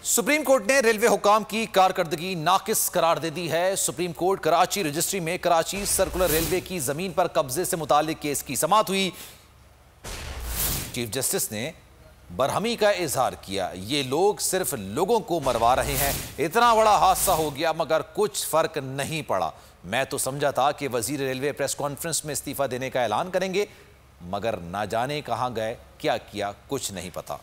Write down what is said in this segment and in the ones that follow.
Supreme court ने railway हुकाम की कारकर्दगी नाकिस करार दे दी है। सुप्रीम कोर्ट कराची रजिस्ट्री में कराची सर्कुलर रेलवे की जमीन पर कब्जे से मुतालिक केस की समाअत हुई। चीफ जस्टिस ने बरहमी का इजहार किया। ये लोग सिर्फ लोगों को मरवा रहे हैं। इतना बड़ा हादसा हो गया मगर कुछ फर्क नहीं पड़ा। मैं तो समझा था कि वजीर रेलवे प्रेस कॉन्फ्रेंस में इस्तीफा देने का ऐलान करेंगे, मगर ना जाने कहां गए, क्या किया, कुछ नहीं पता।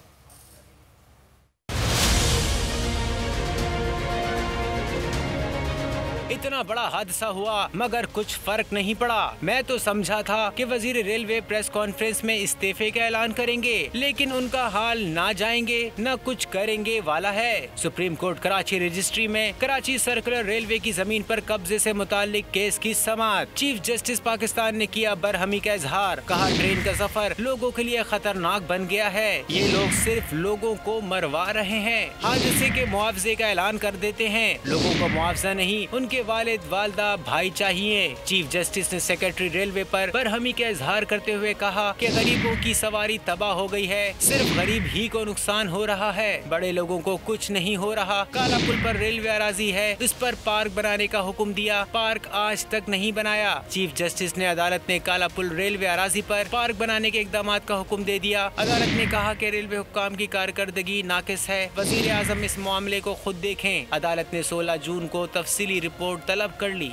इतना बड़ा हादसा हुआ मगर कुछ फर्क नहीं पड़ा। मैं तो समझा था कि वजीर रेलवे प्रेस कॉन्फ्रेंस में इस्तीफे का ऐलान करेंगे, लेकिन उनका हाल ना जाएंगे न कुछ करेंगे वाला है। सुप्रीम कोर्ट कराची रजिस्ट्री में कराची सर्कुलर रेलवे की जमीन पर कब्जे से मुतालिक केस की समाअत। चीफ जस्टिस पाकिस्तान ने किया बरहमी का इजहार। कहा, ट्रेन का सफर लोगों के लिए खतरनाक बन गया है। ये लोग सिर्फ लोगों को मरवा रहे हैं। हादसे के मुआवजे का ऐलान कर देते हैं। लोगों को मुआवजा नहीं, उनके वालिद वालदा भाई चाहिए। चीफ जस्टिस ने सेक्रेटरी रेलवे पर बरहमी का इजहार करते हुए कहा कि गरीबों की सवारी तबाह हो गई है, सिर्फ गरीब ही को नुकसान हो रहा है, बड़े लोगों को कुछ नहीं हो रहा। काला पुल पर रेलवे अराजी है, इस पर पार्क बनाने का हुक्म दिया, पार्क आज तक नहीं बनाया। चीफ जस्टिस ने अदालत ने काला पुल रेलवे अराजी पर पार्क बनाने के इकदाम का हुक्म दे दिया। अदालत ने कहा कि रेलवे हुक्काम की कारकर्दगी नाकिस है, वजीर आजम इस मामले को खुद देखें। अदालत ने 16 जून को तफसीली रिपोर्ट तलब कर ली।